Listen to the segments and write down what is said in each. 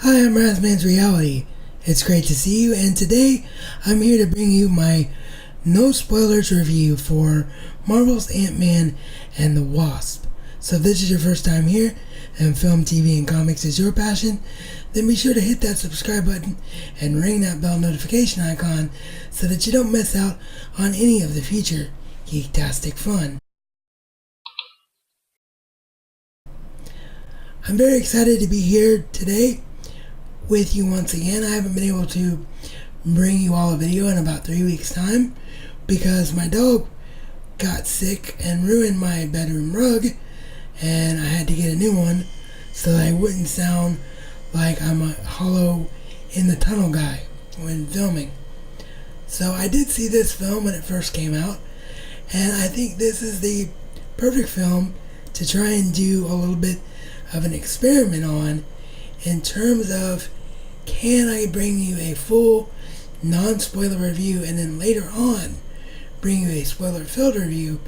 Hi, I'm RazMansReality. It's great to see you, and today I'm here to bring you my no spoilers review for Marvel's Ant-Man and the Wasp. So if this is your first time here, and film, TV, and comics is your passion, then be sure to hit that subscribe button and ring that bell notification icon so that you don't miss out on any of the future geektastic fun. I'm very excited to be here today with you once again. I haven't been able to bring you all a video in about 3 weeks time because my dog got sick and ruined my bedroom rug, and I had to get a new one so that I wouldn't sound like I'm a hollow in the tunnel guy when filming. So I did see this film when it first came out, and I think this is the perfect film to try and do a little bit of an experiment on in terms of, can I bring you a full non-spoiler review and then later on bring you a spoiler-filled review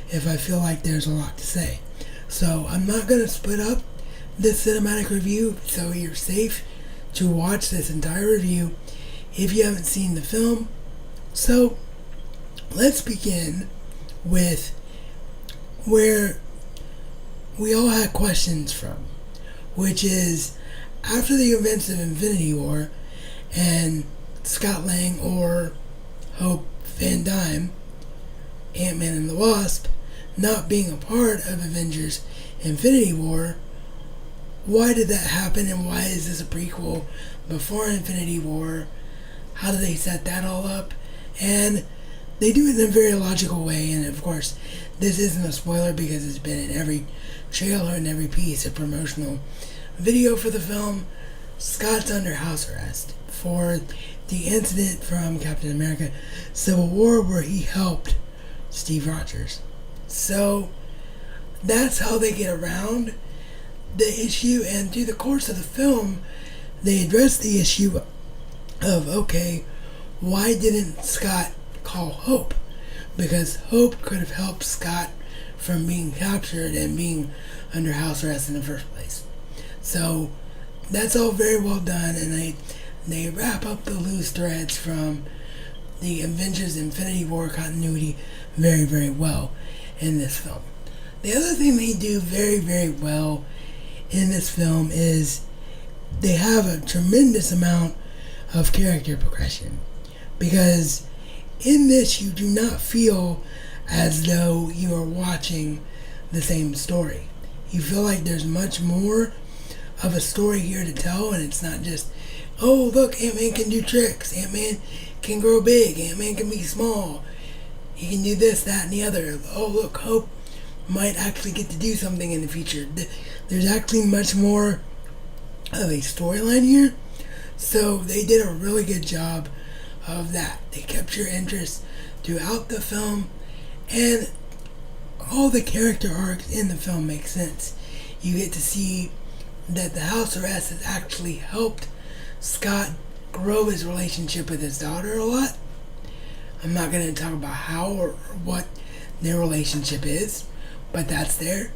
if I feel like there's a lot to say. So I'm not going to split up this cinematic review, so you're safe to watch this entire review if you haven't seen the film. So let's begin with where we all had questions from, which is after the events of Infinity War and Scott Lang or Hope Van Dyne, Ant-Man and the Wasp, not being a part of Avengers Infinity War, why did that happen, and why is this a prequel before Infinity War? How do they set that all up? And they do it in a very logical way, and of course this isn't a spoiler because it's been in every trailer and every piece of promotional video for the film. Scott's under house arrest for the incident from Captain America Civil War where he helped Steve Rogers. So that's how they get around the issue, and through the course of the film they address the issue of, okay, why didn't Scott call Hope? Because Hope could have helped Scott from being captured and being under house arrest in the first place. So that's all very well done, and they wrap up the loose threads from the Avengers Infinity War continuity very, very well in this film. The other thing they do very, very well in this film is they have a tremendous amount of character progression, because in this you do not feel as though you are watching the same story. You feel like there's much more of a story here to tell, and it's not just, oh look, Ant-Man can do tricks, Ant-Man can grow big, Ant-Man can be small, he can do this, that, and the other. Oh look, Hope might actually get to do something in the future. There's actually much more of a storyline here, so they did a really good job of that. They kept your interest throughout the film, and all the character arcs in the film make sense. You get to see that the house arrest has actually helped Scott grow his relationship with his daughter a lot. I'm not going to talk about how or what their relationship is, but that's there.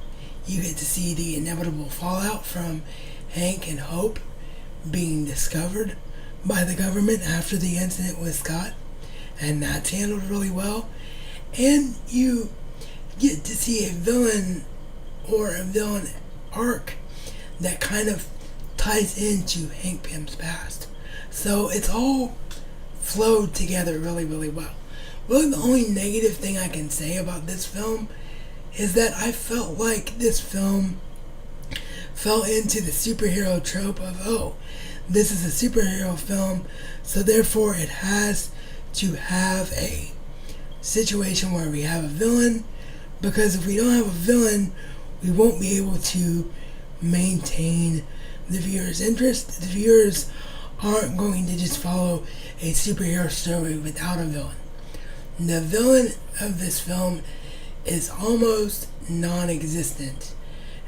You get to see the inevitable fallout from Hank and Hope being discovered by the government after the incident with Scott, and that's handled really well. And you get to see a villain or a villain arc that kind of ties into Hank Pym's past. So it's all flowed together really, really well. Really the only negative thing I can say about this film is that I felt like this film fell into the superhero trope of, oh, this is a superhero film, so therefore it has to have a situation where we have a villain, because if we don't have a villain, we won't be able to maintain the viewer's interest. The viewers aren't going to just follow a superhero story without a villain. The villain of this film is almost non-existent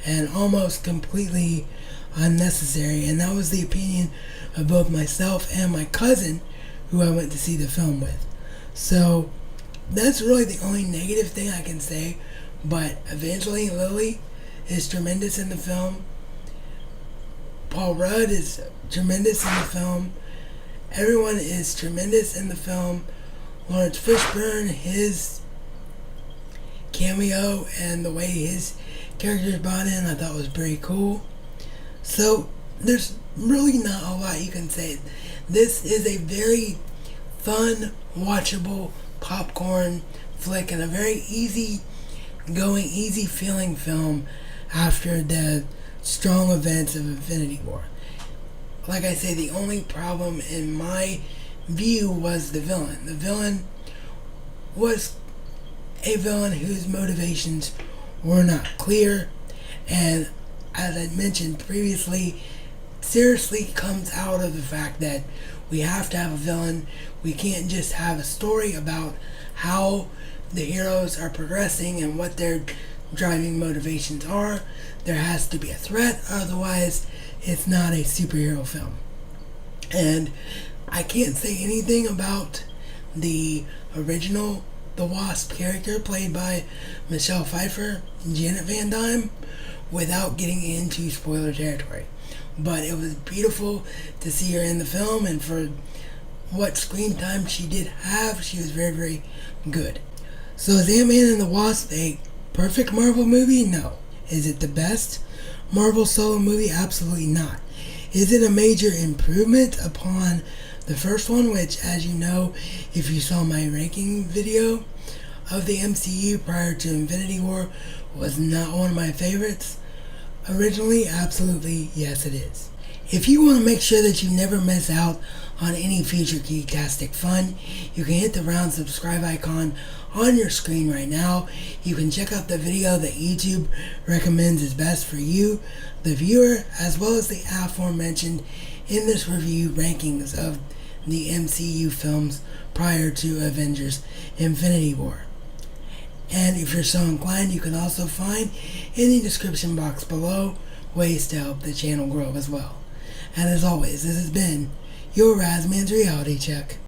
and almost completely unnecessary, and that was the opinion of both myself and my cousin who I went to see the film with. So that's really the only negative thing I can say, but Evangeline Lilly is tremendous in the film. Paul Rudd is tremendous in the film. Everyone is tremendous in the film. Lawrence Fishburne, his cameo and the way his character is brought in, I thought was pretty cool. So there's really not a lot you can say. This is a very fun, watchable popcorn flick and a very easy going, easy feeling film after the strong events of Infinity War. Like I say, the only problem in my view was the villain. The villain was a villain whose motivations were not clear, and as I mentioned previously, seriously comes out of the fact that we have to have a villain. We can't just have a story about how the heroes are progressing and what their driving motivations are. There has to be a threat, otherwise it's not a superhero film. And I can't say anything about the original The Wasp character played by Michelle Pfeiffer, Janet Van Dyne, without getting into spoiler territory. But it was beautiful to see her in the film, and for what screen time she did have, she was very, very good. So is Ant-Man and the Wasp a perfect Marvel movie? No. Is it the best Marvel solo movie? Absolutely not. Is it a major improvement upon the first one, which, as you know, if you saw my ranking video of the MCU prior to Infinity War, was not one of my favorites originally? Absolutely, yes it is. If you want to make sure that you never miss out on any future Geektastic fun, you can hit the round subscribe icon on your screen right now. You can check out the video that YouTube recommends is best for you, the viewer, as well as the aforementioned in this review rankings of the MCU films prior to Avengers Infinity War. And if you're so inclined, you can also find in the description box below ways to help the channel grow as well. And as always, this has been your RazMansReality Check.